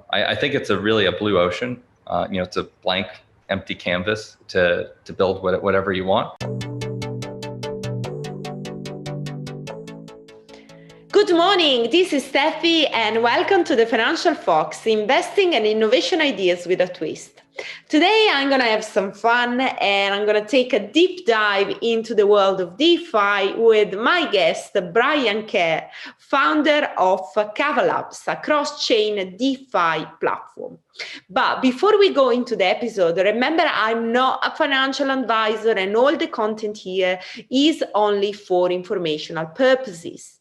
I think it's really a blue ocean. It's a blank, empty canvas to build whatever you want. Good morning, this is Steffy and welcome to the Financial Fox, investing and innovation ideas with a twist. Today I'm going to have some fun and I'm going to take a deep dive into the world of DeFi with my guest, Brian Kerr, founder of Kava Labs, a cross-chain DeFi platform. But before we go into the episode, remember I'm not a financial advisor and all the content here is only for informational purposes.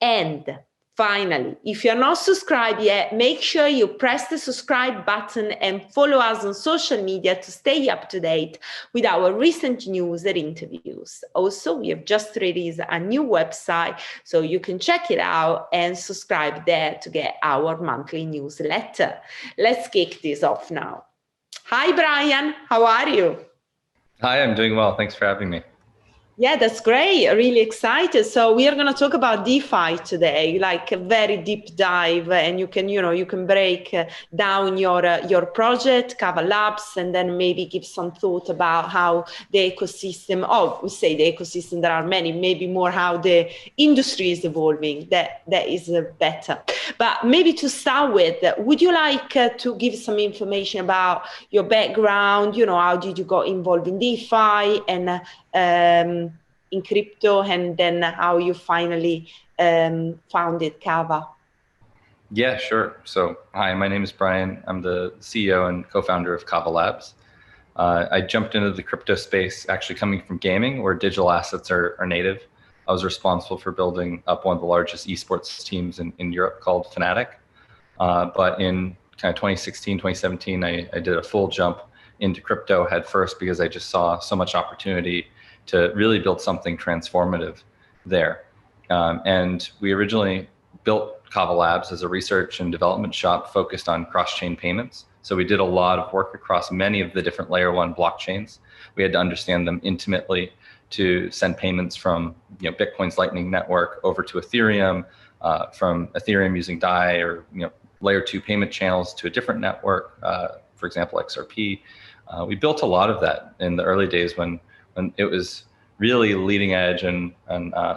And finally, if you're not subscribed yet, make sure you press the subscribe button and follow us on social media to stay up to date with our recent news and interviews. Also, we have just released a new website, so you can check it out and subscribe there to get our monthly newsletter. Let's kick this off now. Hi, Brian. How are you? Hi, I'm doing well. Thanks for having me. Yeah, that's great. Really excited. So we are going to talk about DeFi today, like a very deep dive, and you can break down your project, Kava Labs, and then maybe give some thought about how the ecosystem. Oh, we say the ecosystem. There are many, maybe more how the industry is evolving. That is better. But maybe to start with, would you like to give some information about your background? How did you got involved in DeFi and in crypto, and then how you finally founded Kava? Yeah, sure. So, hi, my name is Brian. I'm the CEO and co-founder of Kava Labs. I jumped into the crypto space actually coming from gaming, where digital assets are native. I was responsible for building up one of the largest esports teams in Europe called Fnatic. But in kind of 2016, 2017, I did a full jump into crypto head first because I just saw so much opportunity to really build something transformative there. And we originally built Kava Labs as a research and development shop focused on cross-chain payments. So we did a lot of work across many of the different layer one blockchains. We had to understand them intimately to send payments from Bitcoin's Lightning Network over to Ethereum, from Ethereum using DAI or layer two payment channels to a different network, for example, XRP. We built a lot of that in the early days when it was really leading edge and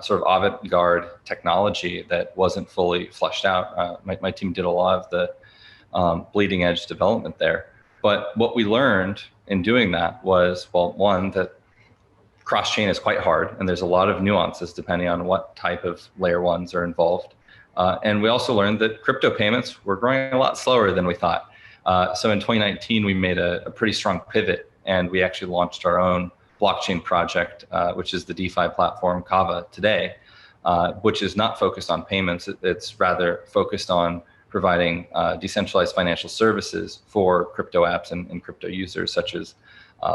sort of avant-garde technology that wasn't fully fleshed out. My team did a lot of the bleeding edge development there. But what we learned in doing that was, well, one, that cross-chain is quite hard and there's a lot of nuances depending on what type of layer ones are involved. And we also learned that crypto payments were growing a lot slower than we thought. So in 2019, we made a pretty strong pivot and we actually launched our own blockchain project, which is the DeFi platform Kava today, which is not focused on payments. It's rather focused on providing decentralized financial services for crypto apps and crypto users, such as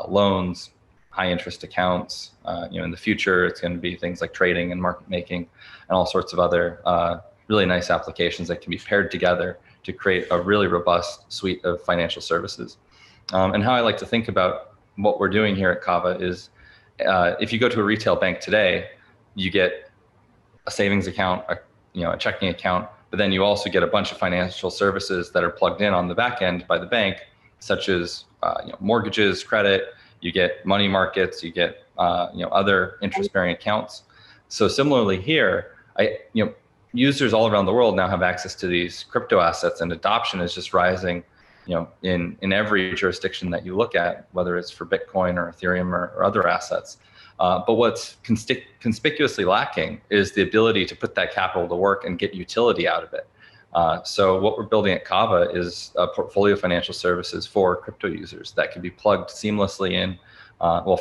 loans, high interest accounts. In the future, it's going to be things like trading and market making and all sorts of other really nice applications that can be paired together to create a really robust suite of financial services. And how I like to think about what we're doing here at Kava is if you go to a retail bank today, you get a savings account, a checking account, but then you also get a bunch of financial services that are plugged in on the back end by the bank, such as mortgages, credit, you get money markets, you get other interest-bearing accounts. So similarly here, users all around the world now have access to these crypto assets, and adoption is just rising in every jurisdiction that you look at, whether it's for Bitcoin or Ethereum or other assets. But what's conspicuously lacking is the ability to put that capital to work and get utility out of it. So what we're building at Kava is a portfolio of financial services for crypto users that can be plugged seamlessly in.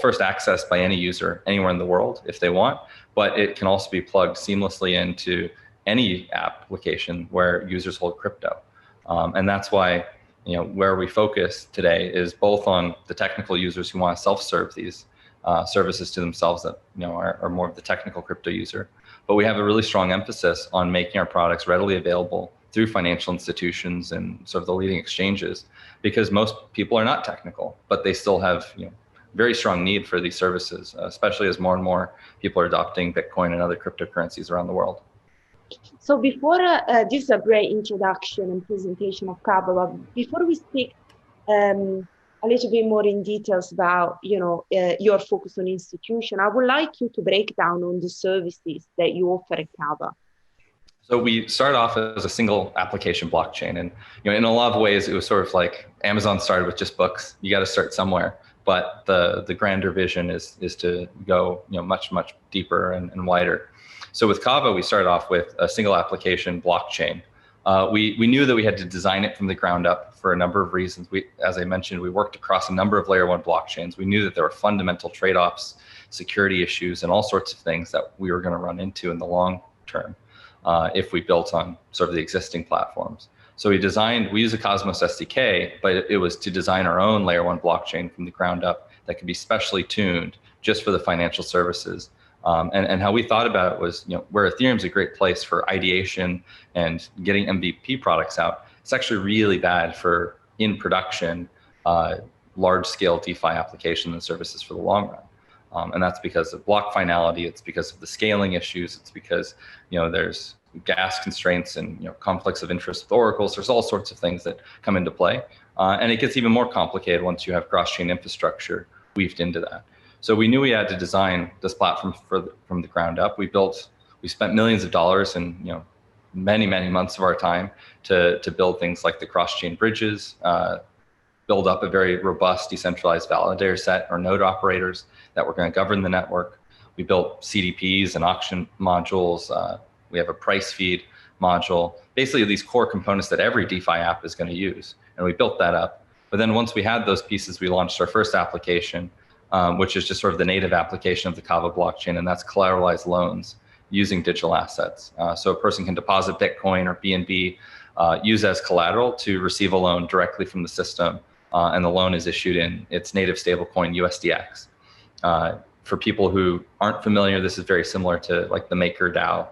First accessed by any user anywhere in the world if they want, but it can also be plugged seamlessly into any application where users hold crypto. And that's why where we focus today is both on the technical users who want to self-serve these services to themselves that are more of the technical crypto user. But we have a really strong emphasis on making our products readily available through financial institutions and sort of the leading exchanges, because most people are not technical, but they still have very strong need for these services, especially as more and more people are adopting Bitcoin and other cryptocurrencies around the world. So before, this is a great introduction and presentation of Kava, but before we speak a little bit more in details about, your focus on institution, I would like you to break down on the services that you offer at Kava. So we started off as a single application blockchain, and in a lot of ways, it was sort of like Amazon started with just books. You got to start somewhere, but the grander vision is to go much deeper and wider. So with Kava, we started off with a single application blockchain. We knew that we had to design it from the ground up for a number of reasons. As I mentioned, we worked across a number of layer one blockchains. We knew that there were fundamental trade-offs, security issues, and all sorts of things that we were going to run into in the long term. If we built on sort of the existing platforms. So we use a Cosmos SDK, but it was to design our own layer one blockchain from the ground up that could be specially tuned just for the financial services. And how we thought about it was, where Ethereum's a great place for ideation and getting MVP products out, it's actually really bad for in production, large scale DeFi applications and services for the long run. And that's because of block finality. It's because of the scaling issues. It's because, there's gas constraints and, conflicts of interest with oracles. There's all sorts of things that come into play. And it gets even more complicated once you have cross-chain infrastructure weaved into that. So we knew we had to design this platform from the ground up. We spent millions of dollars and, many months of our time to build things like the cross-chain bridges, build up a very robust decentralized validator set or node operators that were going to govern the network. We built CDPs and auction modules. We have a price feed module, basically these core components that every DeFi app is going to use. And we built that up. But then once we had those pieces, we launched our first application, which is just sort of the native application of the Kava blockchain, and that's collateralized loans using digital assets. So a person can deposit Bitcoin or BNB, use as collateral to receive a loan directly from the system. And the loan is issued in its native stablecoin USDX. For people who aren't familiar, this is very similar to like the Maker DAO,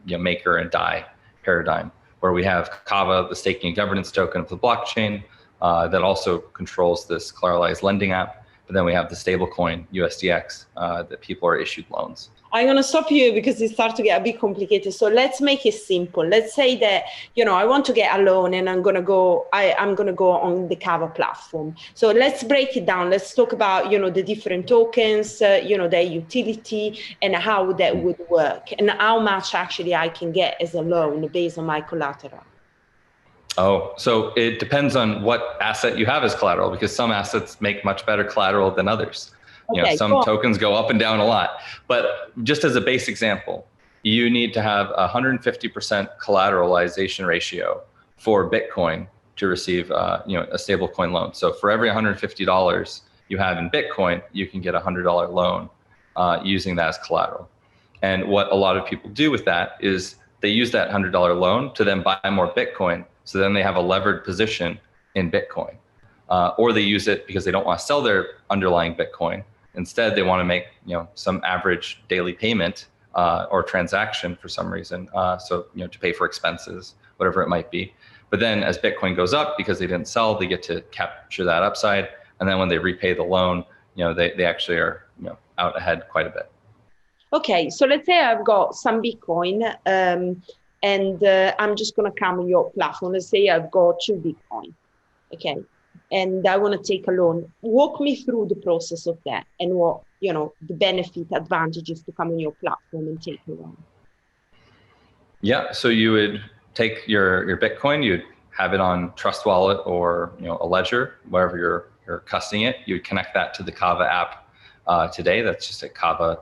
Maker and DAI paradigm, where we have Kava, the staking and governance token of the blockchain, that also controls this collateralized lending app. But then we have the stablecoin USDX that people are issued loans. I'm going to stop you because it starts to get a bit complicated. So let's make it simple. Let's say that, I want to get a loan and I'm going to go on the Kava platform. So let's break it down. Let's talk about, the different tokens, their utility and how that would work and how much actually I can get as a loan based on my collateral. Oh, so it depends on what asset you have as collateral, because some assets make much better collateral than others. Some tokens go up and down a lot. But just as a base example, you need to have 150% collateralization ratio for Bitcoin to receive a stablecoin loan. So for every $150 you have in Bitcoin, you can get a $100 loan using that as collateral. And what a lot of people do with that is they use that $100 loan to then buy more Bitcoin. So then they have a levered position in Bitcoin. Or they use it because they don't want to sell their underlying Bitcoin. Instead, they want to make some average daily payment or transaction for some reason. To pay for expenses, whatever it might be. But then as Bitcoin goes up, because they didn't sell, they get to capture that upside. And then when they repay the loan, they actually are out ahead quite a bit. Okay, so let's say I've got some Bitcoin and I'm just going to come on your platform. Let's say I've got 2 Bitcoin. Okay. And I want to take a loan. Walk me through the process of that and what, the benefit, advantages to come on your platform and take a loan. Yeah, so you would take your Bitcoin, you'd have it on Trust Wallet or a ledger, wherever you're custodying it. You would connect that to the Kava app today. That's just at kava.io.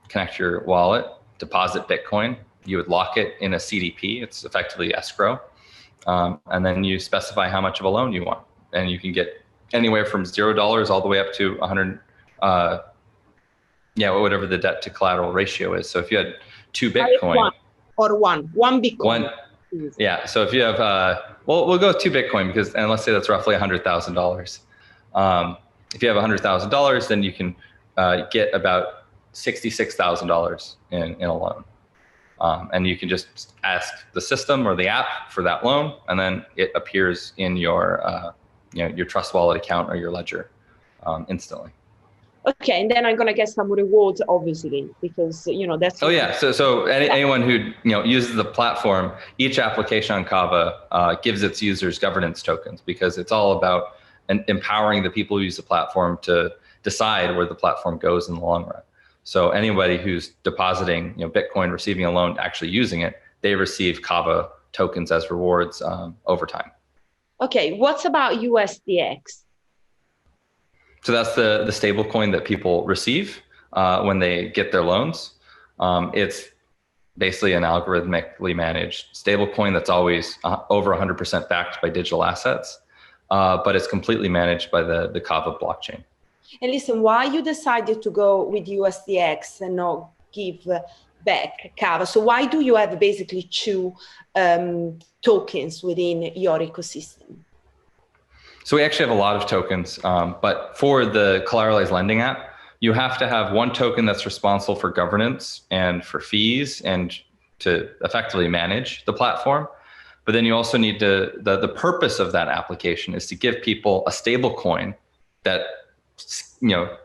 Connect your wallet, deposit Bitcoin. You would lock it in a CDP. It's effectively escrow. And then you specify how much of a loan you want. And you can get anywhere from $0 all the way up to 100, whatever the debt to collateral ratio is. So if you had 2 Bitcoin. One Bitcoin. Yeah, so if you have, we'll go with 2 Bitcoin and let's say that's roughly $100,000. If you have $100,000, then you can get about $66,000 in a loan. And you can just ask the system or the app for that loan, and then it appears in your Trust Wallet account or your ledger instantly. Okay, and then I'm gonna get some rewards, obviously, because that's. Oh yeah, so anyone who uses the platform, each application on Kava gives its users governance tokens, because it's all about empowering the people who use the platform to decide where the platform goes in the long run. So anybody who's depositing Bitcoin, receiving a loan, actually using it, they receive Kava tokens as rewards over time. Okay, what's about USDX? So that's the stable coin that people receive when they get their loans. It's basically an algorithmically managed stable coin that's always over 100% backed by digital assets, but it's completely managed by the Kava blockchain. And listen, why you decided to go with USDX and not give back Kava? So why do you have basically two tokens within your ecosystem? So we actually have a lot of tokens, but for the collateralized lending app, you have to have one token that's responsible for governance and for fees and to effectively manage the platform. But then you also need to, the purpose of that application is to give people a stable coin that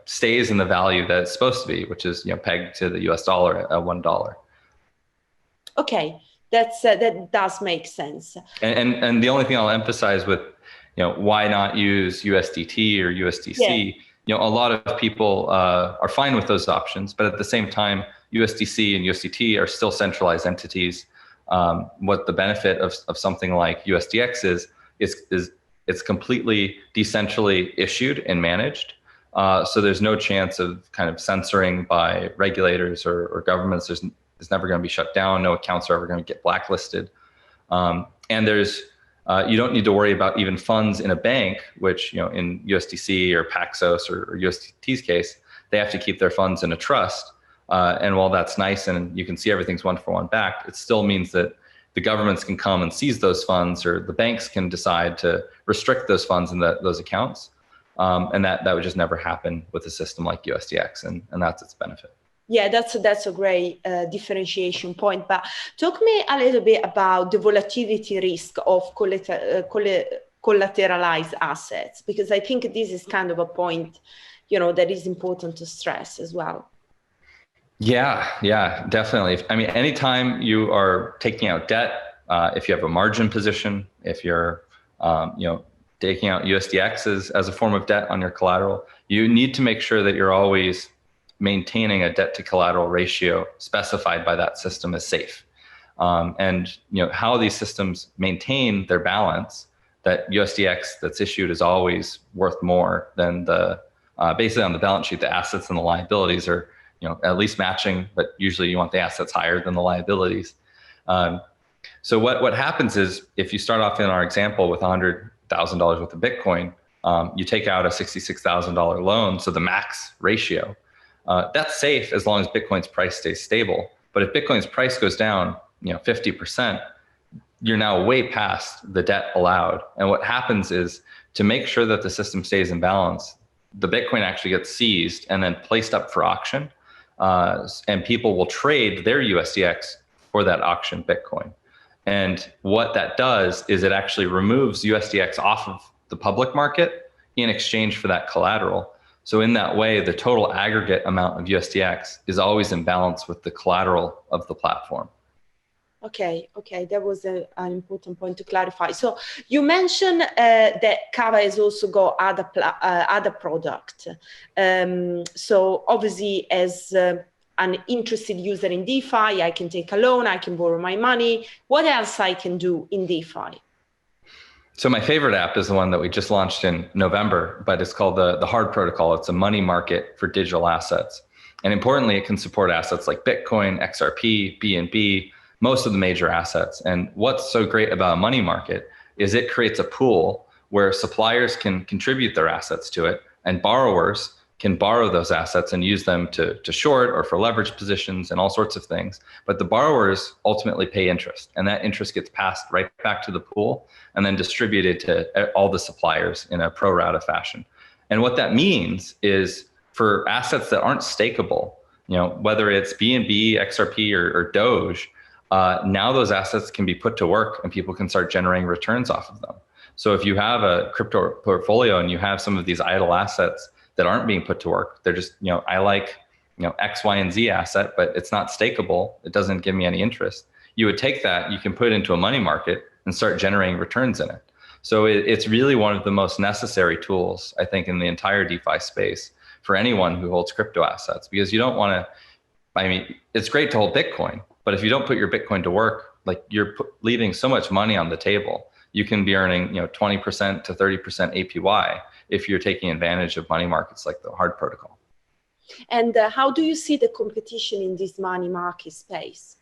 stays in the value that it's supposed to be, which is pegged to the US dollar at $1. Okay, that does make sense. And the only thing I'll emphasize with why not use USDT or USDC? Yeah. A lot of people are fine with those options, but at the same time, USDC and USDT are still centralized entities. What the benefit of something like USDX is it's completely decentrally issued and managed. So there's no chance of kind of censoring by regulators or governments. It's never going to be shut down. No accounts are ever going to get blacklisted. And there's you don't need to worry about even funds in a bank, which in USDC or Paxos or USDT's case, they have to keep their funds in a trust. And while that's nice and you can see everything's one for one backed, it still means that the governments can come and seize those funds, or the banks can decide to restrict those funds in those accounts. And that would just never happen with a system like USDX, and that's its benefit. Yeah, that's a great differentiation point. But talk me a little bit about the volatility risk of collateralized assets, because I think this is kind of a point, that is important to stress as well. Yeah, definitely. I mean, anytime you are taking out debt, if you have a margin position, if you're, taking out USDX as a form of debt on your collateral, you need to make sure that you're always maintaining a debt to collateral ratio specified by that system as safe. And how these systems maintain their balance, that USDX that's issued is always worth more than the basically on the balance sheet, the assets and the liabilities are at least matching, but usually you want the assets higher than the liabilities. So what happens is, if you start off in our example with $100,000 worth of Bitcoin, you take out a $66,000 loan, so the max ratio. That's safe as long as Bitcoin's price stays stable. But if Bitcoin's price goes down, 50%, you're now way past the debt allowed. And what happens is, to make sure that the system stays in balance, the Bitcoin actually gets seized and then placed up for auction. And people will trade their USDX for that auction Bitcoin. And what that does is it actually removes USDX off of the public market in exchange for that collateral. So in that way, the total aggregate amount of USDX is always in balance with the collateral of the platform. Okay, that was an important point to clarify. So you mentioned that Kava has also got other product. So obviously, as an interested user in DeFi, I can take a loan, I can borrow my money. What else I can do in DeFi? So my favorite app is the one that we just launched in November, but it's called the Hard Protocol. It's a money market for digital assets. And importantly, it can support assets like Bitcoin, XRP, BNB, most of the major assets. And what's so great about a money market is it creates a pool where suppliers can contribute their assets to it, and borrowers can borrow those assets and use them to short or for leverage positions and all sorts of things. But the borrowers ultimately pay interest, and that interest gets passed right back to the pool and then distributed to all the suppliers in a pro rata fashion. And what that means is, for assets that aren't stakeable, whether it's BNB, XRP, or Doge, now those assets can be put to work and people can start generating returns off of them. So if you have a crypto portfolio and you have some of these idle assets that aren't being put to work. They're just, I like, X, Y, and Z asset, but it's not stakeable. It doesn't give me any interest. You would take that, you can put it into a money market and start generating returns in it. So it's really one of the most necessary tools, I think, in the entire DeFi space for anyone who holds crypto assets, because you don't want to, it's great to hold Bitcoin, but if you don't put your Bitcoin to work, like you're leaving so much money on the table. You can be earning, 20% to 30% APY if you're taking advantage of money markets like the hard protocol. And how do you see the competition in this money market space?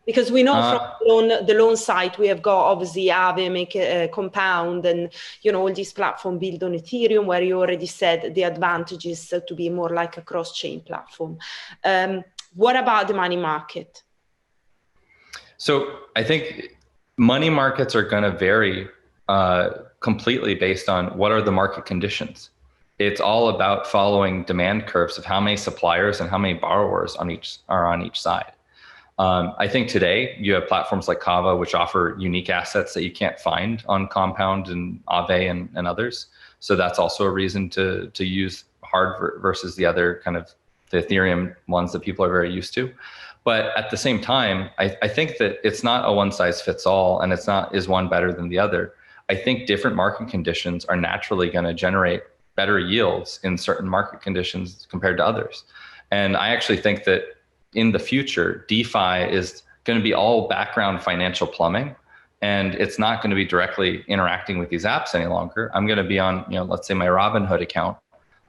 Because we know from the loan side, we have got obviously Aave, make a Compound, and all these platforms built on Ethereum, where you already said the advantage is to be more like a cross-chain platform. What about the money market? So I think money markets are going to vary completely based on what are the market conditions. It's all about following demand curves of how many suppliers and how many borrowers are on each side. I think today you have platforms like Kava, which offer unique assets that you can't find on Compound and Aave and others. So that's also a reason to use hard versus the other kind of the Ethereum ones that people are very used to. But at the same time, I think that it's not a one size fits all, and is one better than the other. I think different market conditions are naturally going to generate better yields in certain market conditions compared to others. And I actually think that in the future, DeFi is going to be all background financial plumbing, and it's not going to be directly interacting with these apps any longer. I'm going to be on, let's say my Robinhood account.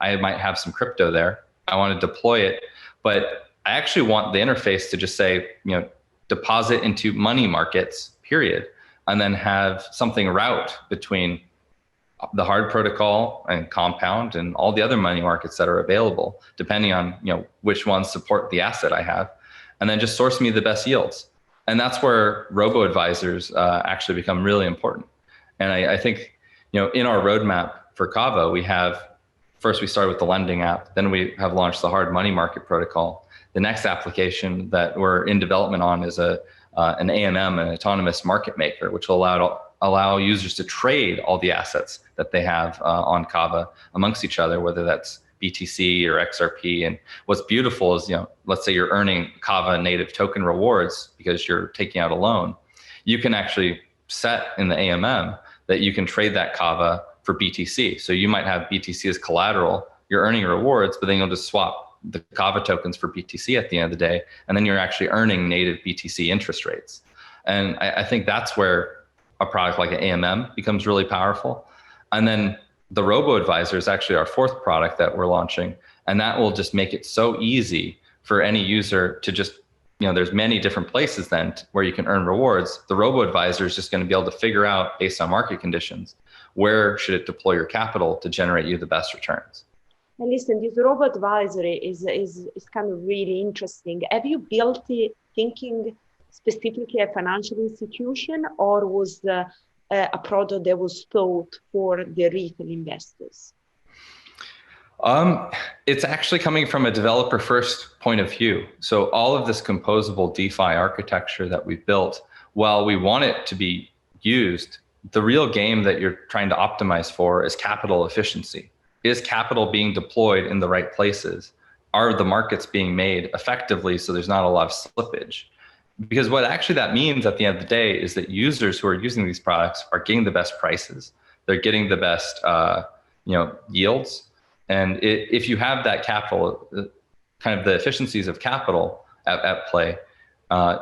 I might have some crypto there. I want to deploy it, but I actually want the interface to just say, deposit into money markets, period, and then have something route between the hard protocol and Compound and all the other money markets that are available, depending on which ones support the asset I have, and then just source me the best yields. And that's where RoboAdvisors actually become really important. And I think in our roadmap for Kava, we started with the lending app, then we have launched the hard money market protocol. The next application that we're in development on is an AMM, an autonomous market maker, which will allow users to trade all the assets that they have on Kava amongst each other, whether that's BTC or XRP. And what's beautiful is, let's say you're earning Kava native token rewards because you're taking out a loan. You can actually set in the AMM that you can trade that Kava for BTC. So you might have BTC as collateral, you're earning rewards, but then you'll just swap the Kava tokens for BTC at the end of the day, and then you're actually earning native BTC interest rates. And I think that's where a product like an AMM becomes really powerful. And then the RoboAdvisor is actually our fourth product that we're launching, and that will just make it so easy for any user to just, there's many different places then where you can earn rewards. The RoboAdvisor is just going to be able to figure out, based on market conditions, where should it deploy your capital to generate you the best returns. And listen, this RoboAdvisor is kind of really interesting. Have you built it thinking specifically a financial institution, or was a product that was thought for the retail investors? It's actually coming from a developer first point of view. So all of this composable DeFi architecture that we've built, while we want it to be used, the real game that you're trying to optimize for is capital efficiency. Is capital being deployed in the right places? Are the markets being made effectively so there's not a lot of slippage? Because what actually that means at the end of the day is that users who are using these products are getting the best prices. They're getting the best yields. And if you have that capital, kind of the efficiencies of capital at play,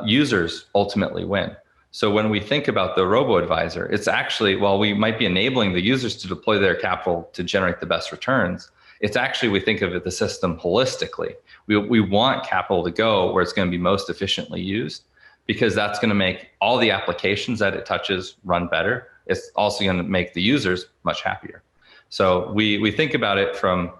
users ultimately win. So when we think about the RoboAdvisor, it's actually, while we might be enabling the users to deploy their capital to generate the best returns, it's actually, we think of it, the system holistically. We want capital to go where it's going to be most efficiently used, because that's going to make all the applications that it touches run better. It's also going to make the users much happier. So we think about it from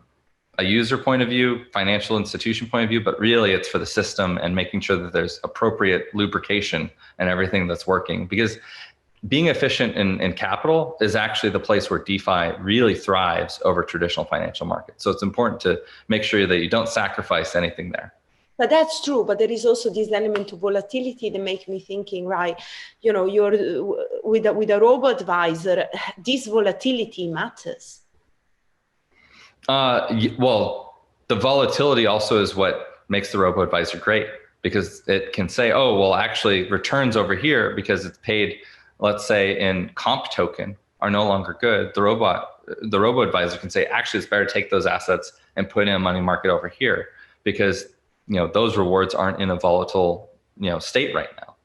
a user point of view, financial institution point of view, but really it's for the system and making sure that there's appropriate lubrication and everything that's working. Because being efficient in capital is actually the place where DeFi really thrives over traditional financial markets. So it's important to make sure that you don't sacrifice anything there. But that's true. But there is also this element of volatility that makes me thinking, right, you're with a RoboAdvisor, this volatility matters. Well, the volatility also is what makes the RoboAdvisor great, because it can say, oh, well, actually returns over here because it's paid, let's say in comp token, are no longer good. The RoboAdvisor can say, actually, it's better to take those assets and put in a money market over here, because those rewards aren't in a volatile state right now.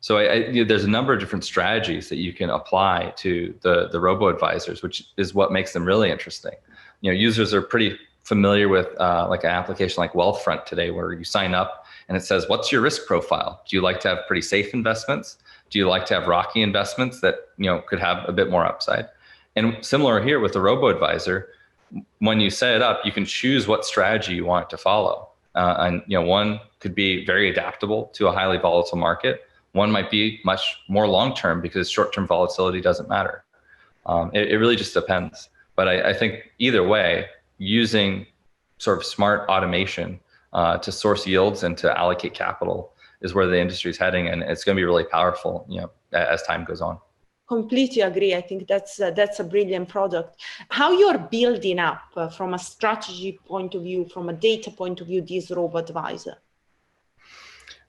So there's a number of different strategies that you can apply to the robo-advisors, which is what makes them really interesting. Users are pretty familiar with like an application like Wealthfront today, where you sign up and it says, what's your risk profile? Do you like to have pretty safe investments? Do you like to have rocky investments that could have a bit more upside? And similar here with the robo-advisor, when you set it up, you can choose what strategy you want to follow. And one could be very adaptable to a highly volatile market. One might be much more long-term because short-term volatility doesn't matter. It really just depends. But I think either way, using sort of smart automation to source yields and to allocate capital is where the industry is heading, and it's going to be really powerful, as time goes on. Completely agree. I think that's a brilliant product. How you're building up from a strategy point of view, from a data point of view, this RoboAdvisor?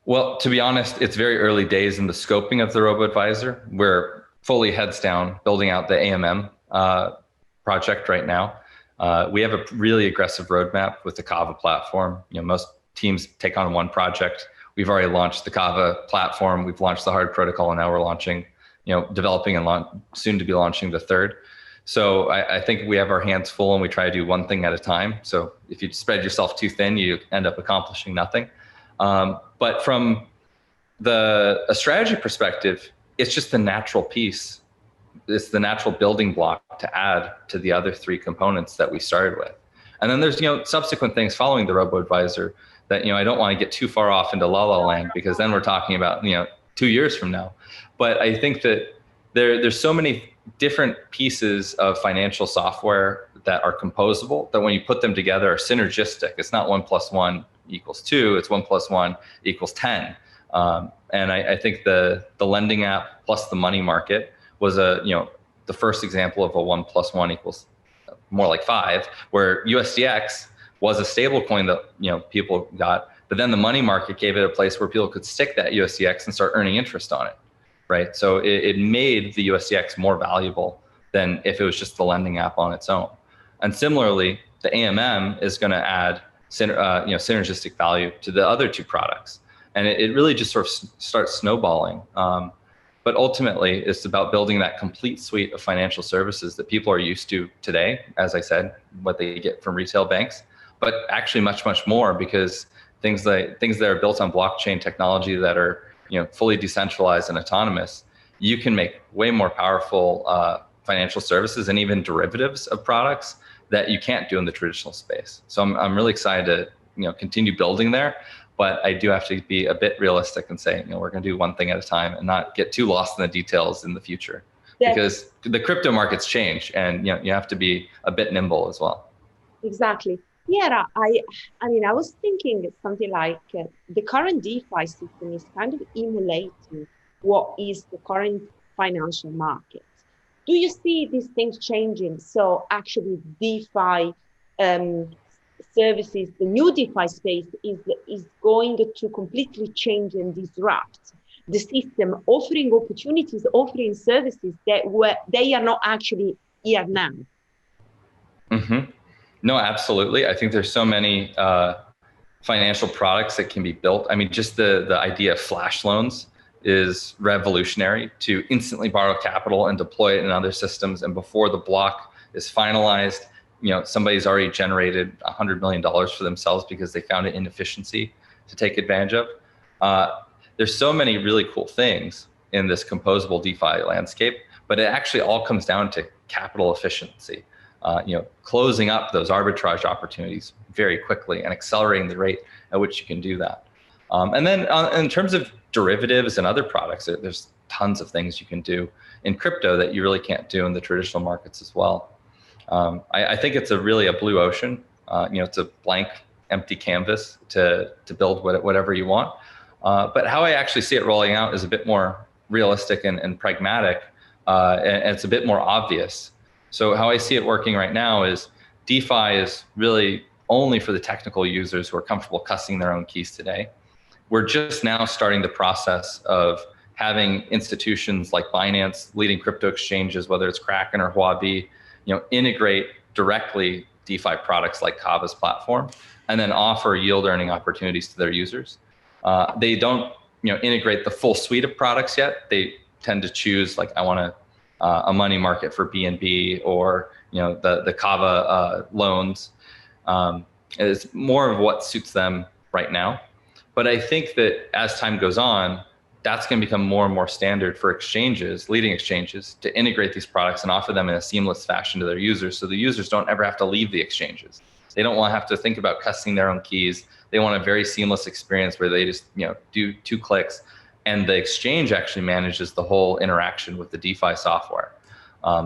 Well, to be honest, it's very early days in the scoping of the RoboAdvisor. We're fully heads down building out the AMM project right now. We have a really aggressive roadmap with the Kava platform. Most teams take on one project. We've already launched the Kava platform. We've launched the hard protocol, and now we're launching, developing and soon to be launching the third. So I think we have our hands full, and we try to do one thing at a time. So if you spread yourself too thin, you end up accomplishing nothing. But from a strategy perspective, it's just the natural piece. It's the natural building block to add to the other three components that we started with. And then there's, subsequent things following the RoboAdvisor that, I don't want to get too far off into la la land, because then we're talking about, 2 years from now. But I think that there's so many different pieces of financial software that are composable that when you put them together are synergistic. It's not 1 + 1 = 2, it's 1 + 1 = 10. And I think the lending app plus the money market was the first example of a 1 + 1 = more like 5, where USDX was a stable coin that people got, but then the money market gave it a place where people could stick that USDX and start earning interest on it, right? So it made the USDX more valuable than if it was just the lending app on its own. And similarly, the AMM is going to add synergistic value to the other two products, and it really just sort of starts snowballing. But ultimately, it's about building that complete suite of financial services that people are used to today, as I said, what they get from retail banks, but actually much, much more, because things that are built on blockchain technology that are fully decentralized and autonomous, you can make way more powerful financial services and even derivatives of products that you can't do in the traditional space. So I'm really excited to continue building there. But I do have to be a bit realistic and say, we're going to do one thing at a time and not get too lost in the details in the future, because the crypto markets change, and you have to be a bit nimble as well. Exactly. Yeah, I mean, I was thinking something like the current DeFi system is kind of emulating what is the current financial market. Do you see these things changing? So actually, DeFi services, the new DeFi space is going to completely change and disrupt the system, offering opportunities, offering services that they are not actually here now. Mm-hmm. No, absolutely. I think there's so many financial products that can be built. I mean, just the idea of flash loans is revolutionary, to instantly borrow capital and deploy it in other systems. And before the block is finalized, somebody's already generated $100 million for themselves because they found an inefficiency to take advantage of. There's so many really cool things in this composable DeFi landscape, but it actually all comes down to capital efficiency. Closing up those arbitrage opportunities very quickly and accelerating the rate at which you can do that. And then in terms of derivatives and other products, there's tons of things you can do in crypto that you really can't do in the traditional markets as well. I think it's really a blue ocean. It's a blank, empty canvas to build whatever you want. But how I actually see it rolling out is a bit more realistic and pragmatic, and it's a bit more obvious. So how I see it working right now is DeFi is really only for the technical users who are comfortable custody their own keys today. We're just now starting the process of having institutions like Binance, leading crypto exchanges, whether it's Kraken or Huobi, integrate directly DeFi products like Kava's platform, and then offer yield earning opportunities to their users. They don't, integrate the full suite of products yet. They tend to choose, like, I want a money market for BNB, or the Kava loans. It's more of what suits them right now. But I think that as time goes on, that's going to become more and more standard for exchanges, leading exchanges, to integrate these products and offer them in a seamless fashion to their users, so the users don't ever have to leave the exchanges. They don't want to have to think about custodying their own keys. They want a very seamless experience where they just do 2 clicks, and the exchange actually manages the whole interaction with the DeFi software.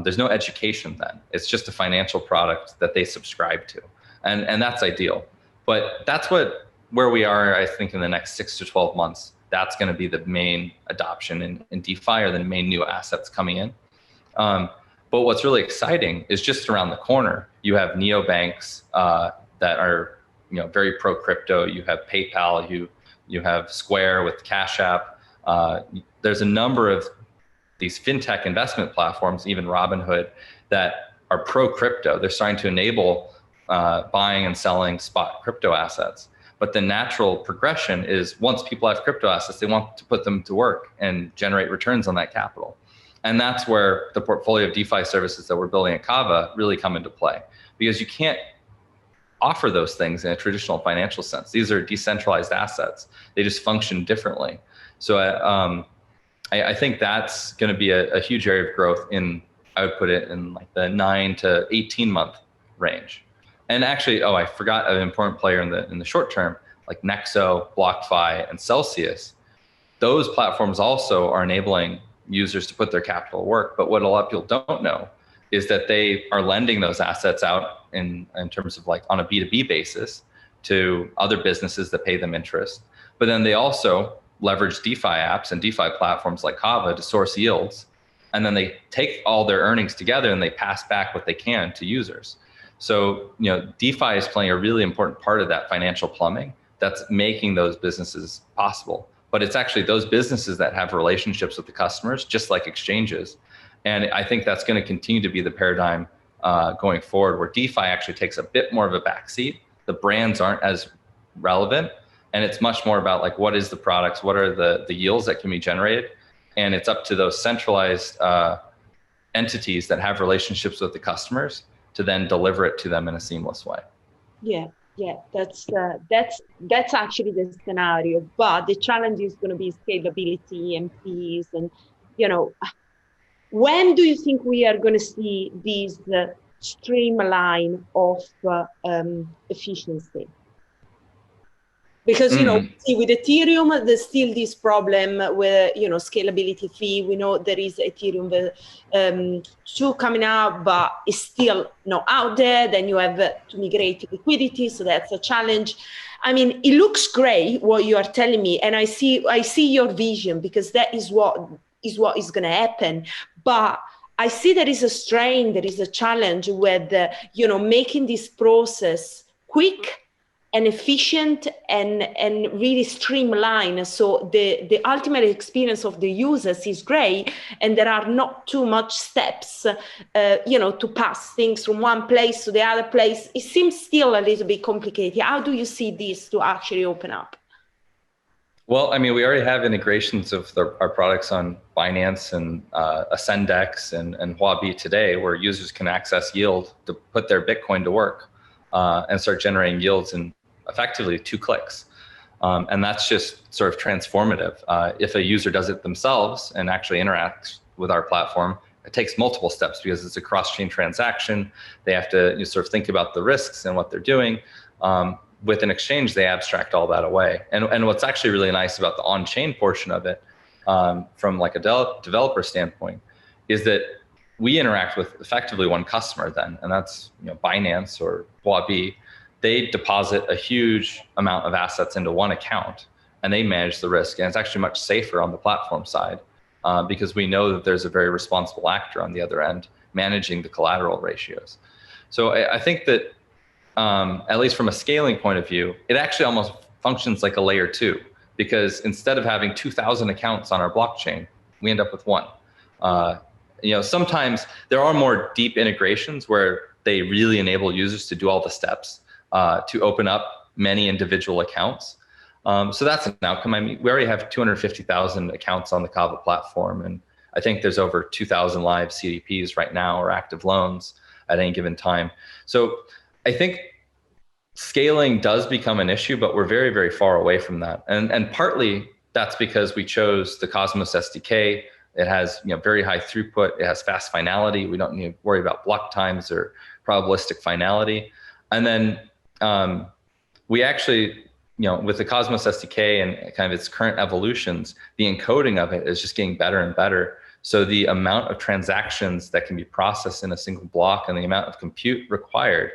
There's no education then. It's just a financial product that they subscribe to, and that's ideal. But that's where we are, I think, in the next 6 to 12 months. That's going to be the main adoption in DeFi, or the main new assets coming in. But what's really exciting is just around the corner, you have neobanks that are very pro crypto. You have PayPal, you have Square with Cash App. There's a number of these fintech investment platforms, even Robinhood, that are pro crypto. They're starting to enable buying and selling spot crypto assets. But the natural progression is, once people have crypto assets, they want to put them to work and generate returns on that capital. And that's where the portfolio of DeFi services that we're building at Kava really come into play, because you can't offer those things in a traditional financial sense. These are decentralized assets. They just function differently. So I think that's going to be a huge area of growth I would put it in like the 9 to 18 month range. And actually, I forgot an important player in the short term, like Nexo, BlockFi, and Celsius. Those platforms also are enabling users to put their capital to work. But what a lot of people don't know is that they are lending those assets out in terms of, like, on a B2B basis to other businesses that pay them interest. But then they also leverage DeFi apps and DeFi platforms like Kava to source yields. And then they take all their earnings together and they pass back what they can to users. So, DeFi is playing a really important part of that financial plumbing that's making those businesses possible. But it's actually those businesses that have relationships with the customers, just like exchanges. And I think that's going to continue to be the paradigm going forward, where DeFi actually takes a bit more of a backseat. The brands aren't as relevant, and it's much more about, like, what is the products, what are the yields that can be generated, and it's up to those centralized entities that have relationships with the customers to then deliver it to them in a seamless way. Yeah, that's actually the scenario. But the challenge is going to be scalability and fees, and when do you think we are going to see this streamline of efficiency? Because see, with Ethereum, there's still this problem with scalability fee. We know there is Ethereum 2 coming out, but it's still not out there. Then you have to migrate to liquidity, so that's a challenge. I mean, it looks great what you are telling me, and I see your vision, because that is what is going to happen. But I see there is a strain, there is a challenge with making this process quick and efficient and really streamlined, so the ultimate experience of the users is great, and there are not too much steps to pass things from one place to the other place. It seems still a little bit complicated. How do you see this to actually open up? Well, I mean, we already have integrations of our products on Binance and Ascendex and Huobi today, where users can access yield to put their Bitcoin to work and start generating yields in effectively 2 clicks. And that's just sort of transformative. If a user does it themselves and actually interacts with our platform, it takes multiple steps, because it's a cross-chain transaction. They have to sort of think about the risks and what they're doing. With an exchange, they abstract all that away. And what's actually really nice about the on-chain portion of it, from like a developer standpoint, is that we interact with effectively one customer then, and that's Binance or Huobi. They deposit a huge amount of assets into one account, and they manage the risk. And it's actually much safer on the platform side, because we know that there's a very responsible actor on the other end managing the collateral ratios. So I think that at least from a scaling point of view, it actually almost functions like a layer two, because instead of having 2,000 accounts on our blockchain, we end up with one. Sometimes there are more deep integrations where they really enable users to do all the steps to open up many individual accounts. So that's an outcome. I mean, we already have 250,000 accounts on the Kava platform, and I think there's over 2,000 live CDPs right now, or active loans at any given time. So I think scaling does become an issue, but we're very, very far away from that. And partly that's because we chose the Cosmos SDK. It has very high throughput. It has fast finality. We don't need to worry about block times or probabilistic finality. And then we actually, with the Cosmos SDK and kind of its current evolutions, the encoding of it is just getting better and better. So the amount of transactions that can be processed in a single block and the amount of compute required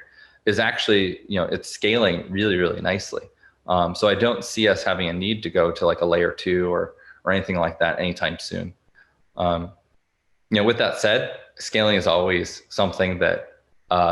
is actually, it's scaling really, really nicely. So I don't see us having a need to go to like a layer two or anything like that anytime soon. With that said, scaling is always something that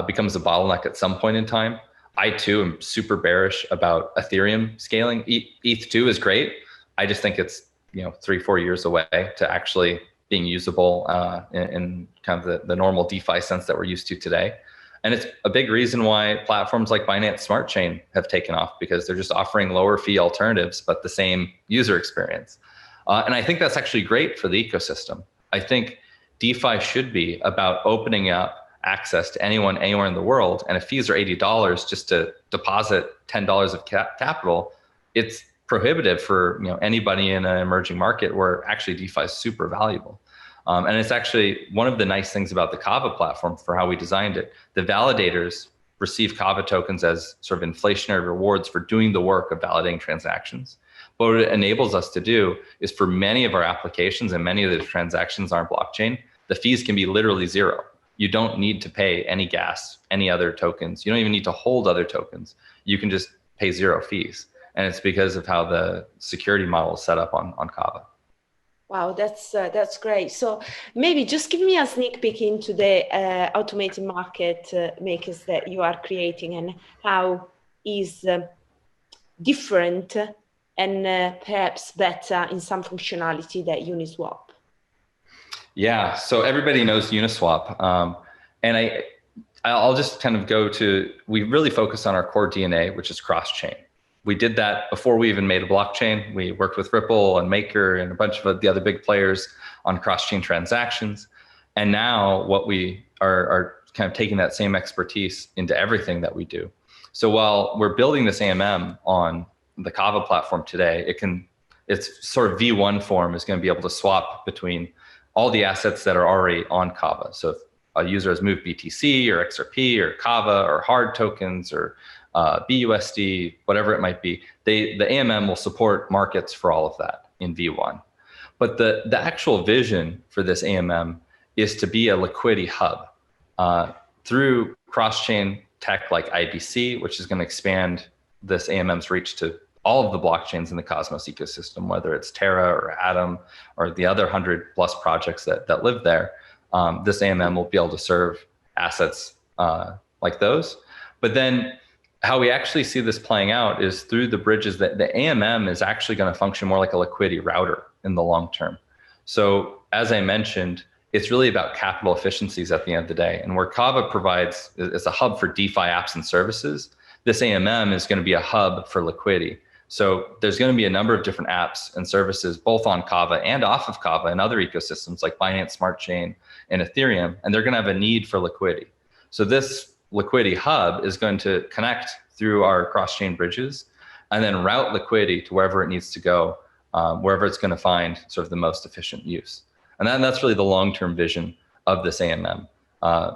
becomes a bottleneck at some point in time. I too am super bearish about Ethereum scaling. ETH2 is great. I just think it's 3-4 years away to actually being usable in kind of the normal DeFi sense that we're used to today. And it's a big reason why platforms like Binance Smart Chain have taken off, because they're just offering lower fee alternatives, but the same user experience. And I think that's actually great for the ecosystem. I think DeFi should be about opening up access to anyone, anywhere in the world. And if fees are $80 just to deposit $10 of capital, it's prohibitive for anybody in an emerging market where actually DeFi is super valuable. And it's actually one of the nice things about the Kava platform for how we designed it. The validators receive Kava tokens as sort of inflationary rewards for doing the work of validating transactions. But what it enables us to do is, for many of our applications and many of the transactions on our blockchain, the fees can be literally zero. You don't need to pay any gas, any other tokens. You don't even need to hold other tokens. You can just pay zero fees. And it's because of how the security model is set up on Kava. Wow, that's great. So maybe just give me a sneak peek into the automated market makers that you are creating, and how is different and perhaps better in some functionality that Uniswap. Yeah, so everybody knows Uniswap. And I'll just kind of go to, we really focus on our core DNA, which is cross-chain. We did that before we even made a blockchain. We worked with Ripple and Maker and a bunch of the other big players on cross-chain transactions. And now what we are kind of taking that same expertise into everything that we do. So while we're building this AMM on the Kava platform today, its sort of V1 form is going to be able to swap between all the assets that are already on Kava. So if a user has moved BTC or XRP or Kava or hard tokens or BUSD, whatever it might be, the AMM will support markets for all of that in V1. But the actual vision for this AMM is to be a liquidity hub through cross-chain tech like IBC, which is going to expand this AMM's reach to all of the blockchains in the Cosmos ecosystem, whether it's Terra or Atom or the other 100+ projects that live there. This AMM will be able to serve assets like those. But then how we actually see this playing out is through the bridges that the AMM is actually going to function more like a liquidity router in the long term. So as I mentioned, it's really about capital efficiencies at the end of the day. And where Kava provides is a hub for DeFi apps and services, this AMM is going to be a hub for liquidity. So there's going to be a number of different apps and services, both on Kava and off of Kava and other ecosystems like Binance Smart Chain and Ethereum, and they're going to have a need for liquidity. So this liquidity hub is going to connect through our cross-chain bridges and then route liquidity to wherever it needs to go, wherever it's going to find sort of the most efficient use. And that's really the long-term vision of this AMM.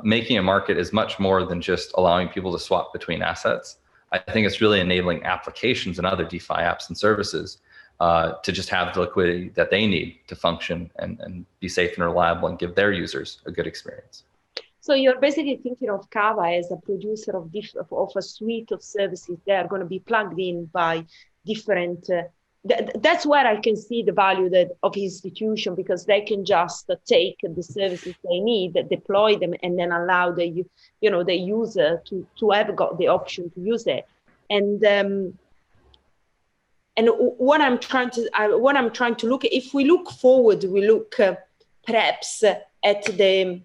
Making a market is much more than just allowing people to swap between assets. I think it's really enabling applications and other DeFi apps and services to just have the liquidity that they need to function and be safe and reliable and give their users a good experience. So you're basically thinking of Kava as a producer of a suite of services that are going to be plugged in by different that's where I can see the value of institution, because they can just take the services they need, deploy them, and then allow the user to have got the option to use it. And what I'm trying to look at, if we look forward, we look perhaps at the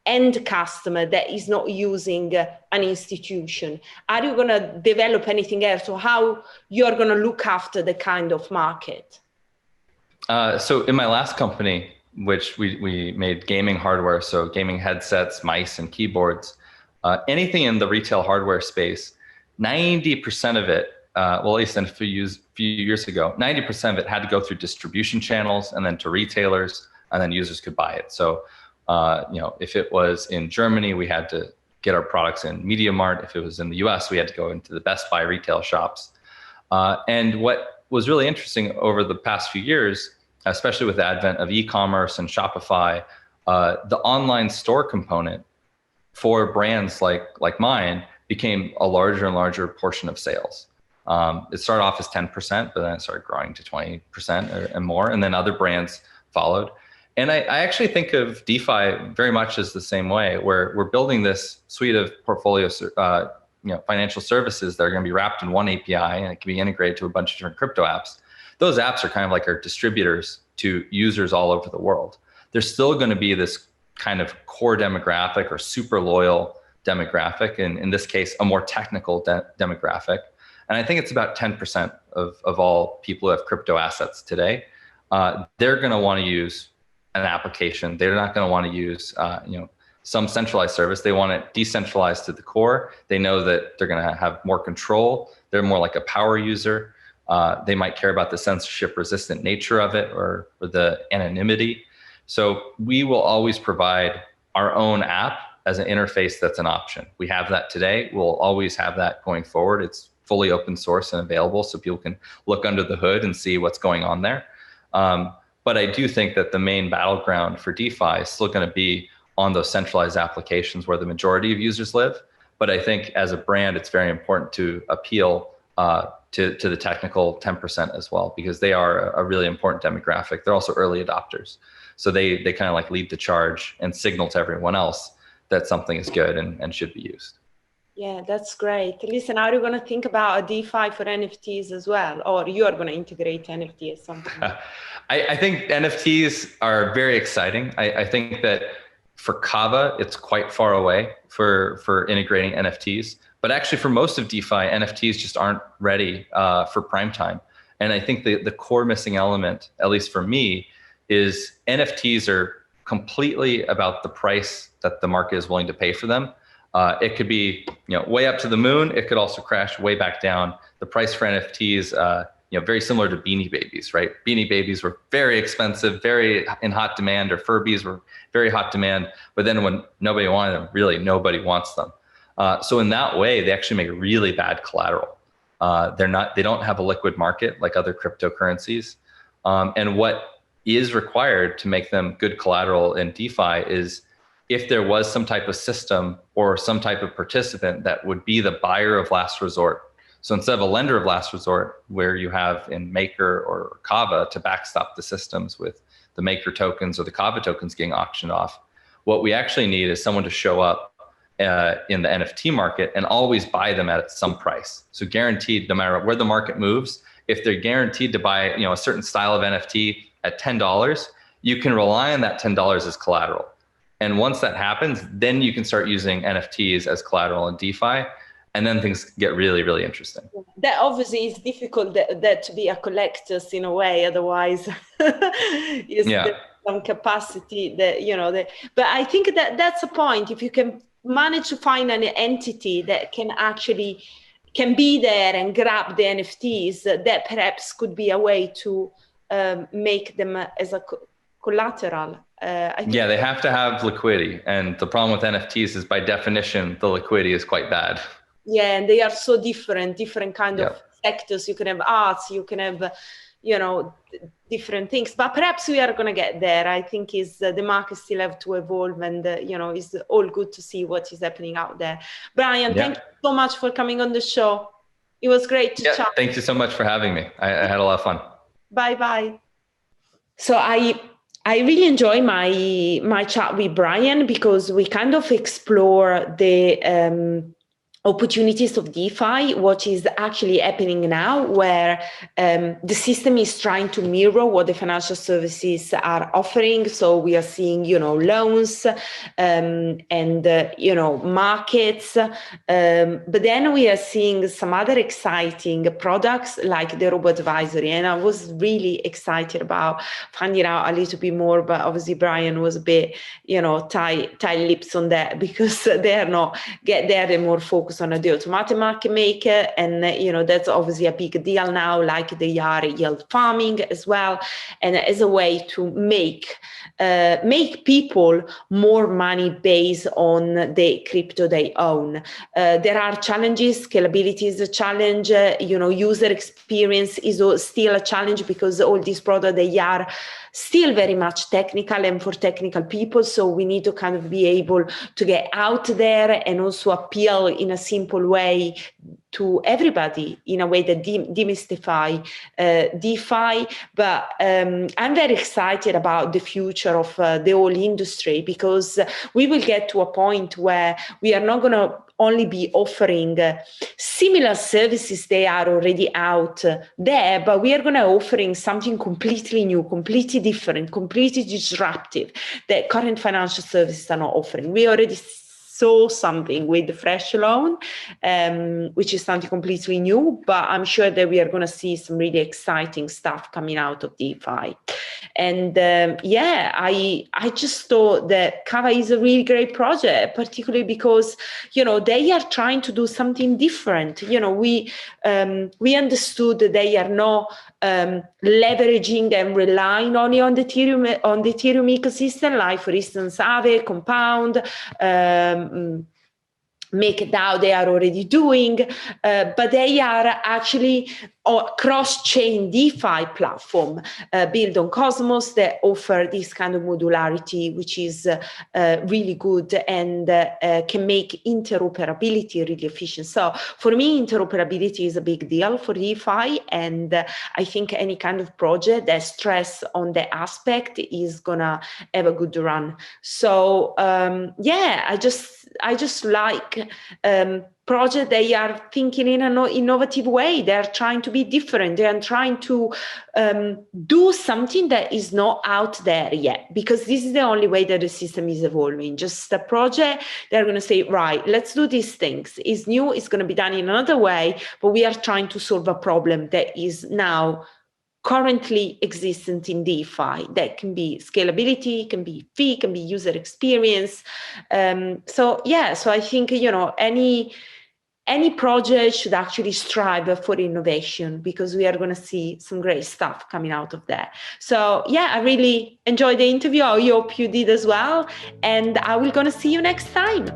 end customer that is not using an institution. Are you going to develop anything else, or how you're going to look after the kind of market? So in my last company, which we made gaming hardware, so gaming headsets, mice, and keyboards, anything in the retail hardware space, 90% of it, well, at least a few years ago, 90% of it had to go through distribution channels and then to retailers, and then users could buy it. So if it was in Germany, we had to get our products in Media Mart. If it was in the US, we had to go into the Best Buy retail shops. And what was really interesting over the past few years, especially with the advent of e-commerce and Shopify, the online store component for brands like mine became a larger and larger portion of sales. It started off as 10%, but then it started growing to 20% and more. And then other brands followed. And I actually think of DeFi very much as the same way, where we're building this suite of portfolio, financial services that are going to be wrapped in one API, and it can be integrated to a bunch of different crypto apps. Those apps are kind of like our distributors to users all over the world. There's still going to be this kind of core demographic or super loyal demographic, and in this case, a more technical demographic. And I think it's about 10% of all people who have crypto assets today. They're going to want to use an application. They're not going to want to use, some centralized service. They want it decentralized to the core. They know that they're going to have more control. They're more like a power user. They might care about the censorship resistant nature of it or the anonymity. So we will always provide our own app as an interface that's an option. We have that today. We'll always have that going forward. It's fully open source and available, so people can look under the hood and see what's going on there. But I do think that the main battleground for DeFi is still going to be on those centralized applications where the majority of users live. But I think as a brand, it's very important to appeal to the technical 10% as well, because they are a really important demographic. They're also early adopters. So they kind of like lead the charge and signal to everyone else that something is good and should be used. Yeah, that's great. Listen, are you going to think about a DeFi for NFTs as well? Or you are going to integrate NFT as something? I think NFTs are very exciting. I think that for Kava, it's quite far away for integrating NFTs. But actually for most of DeFi, NFTs just aren't ready for prime time. And I think the core missing element, at least for me, is NFTs are completely about the price that the market is willing to pay for them. It could be way up to the moon. It could also crash way back down. The price for NFTs, very similar to Beanie Babies, right? Beanie Babies were very expensive, very in hot demand, or Furbies were very hot demand. But then when nobody wanted them, really nobody wants them. So in that way, they actually make really bad collateral. They don't have a liquid market like other cryptocurrencies. And what is required to make them good collateral in DeFi is if there was some type of system or some type of participant that would be the buyer of last resort. So instead of a lender of last resort, where you have in Maker or Kava to backstop the systems with the Maker tokens or the Kava tokens getting auctioned off, what we actually need is someone to show up in the NFT market and always buy them at some price. So guaranteed, no matter where the market moves, if they're guaranteed to buy a certain style of NFT at $10, you can rely on that $10 as collateral. And once that happens, then you can start using NFTs as collateral in DeFi. And then things get really, really interesting. That obviously is difficult that to be a collector in a way, otherwise there's some capacity that, but I think that's a point. If you can manage to find an entity that can be there and grab the NFTs, that perhaps could be a way to make them as a collateral. They have to have liquidity. And the problem with NFTs is by definition, the liquidity is quite bad. Yeah, and they are so different kind of sectors. You can have arts, you can have, different things. But perhaps we are going to get there. I think the market still have to evolve, and it's all good to see what is happening out there. Brian, thank you so much for coming on the show. It was great to chat. Thank you so much for having me. I had a lot of fun. Bye. So I really enjoy my chat with Brian, because we kind of explore the opportunities of DeFi, what is actually happening now, where the system is trying to mirror what the financial services are offering. So we are seeing, loans and, markets. But then we are seeing some other exciting products like the RoboAdvisor. And I was really excited about finding out a little bit more, but obviously Brian was a bit, tight lips on that, because they're not get there, they're more focused on the automatic market maker, and that's obviously a big deal now, like they are yield farming as well, and as a way to make people more money based on the crypto they own. There are challenges. Scalability is a challenge. User experience is still a challenge, because all these products, they are still very much technical and for technical people. So we need to kind of be able to get out there and also appeal in a simple way to everybody, in a way that demystify DeFi. But I'm very excited about the future of the whole industry, because we will get to a point where we are not going to only be offering similar services they are already out there, but we are going to offering something completely new, completely different, completely disruptive that current financial services are not offering. We already saw something with the fresh loan, which is something completely new, but I'm sure that we are going to see some really exciting stuff coming out of DeFi. And I just thought that Kava is a really great project, particularly because, they are trying to do something different. We understood that they are not leveraging and relying only on the Ethereum ecosystem, like for instance, Aave, Compound, MakerDAO they are already doing, but they are actually a cross-chain DeFi platform built on Cosmos that offer this kind of modularity, which is really good and can make interoperability really efficient. So for me, interoperability is a big deal for DeFi, and I think any kind of project that stress on that aspect is gonna have a good run. So I just like project they are thinking in an innovative way. They're trying to be different. They are trying to do something that is not out there yet, because this is the only way that the system is evolving. Just a project, they're going to say, right, let's do these things. It's new, it's going to be done in another way, but we are trying to solve a problem that is now currently existent in DeFi. That can be scalability, can be fee, can be user experience. So I think, any project should actually strive for innovation, because we are going to see some great stuff coming out of that. So I really enjoyed the interview. I hope you did as well. And I will going to see you next time.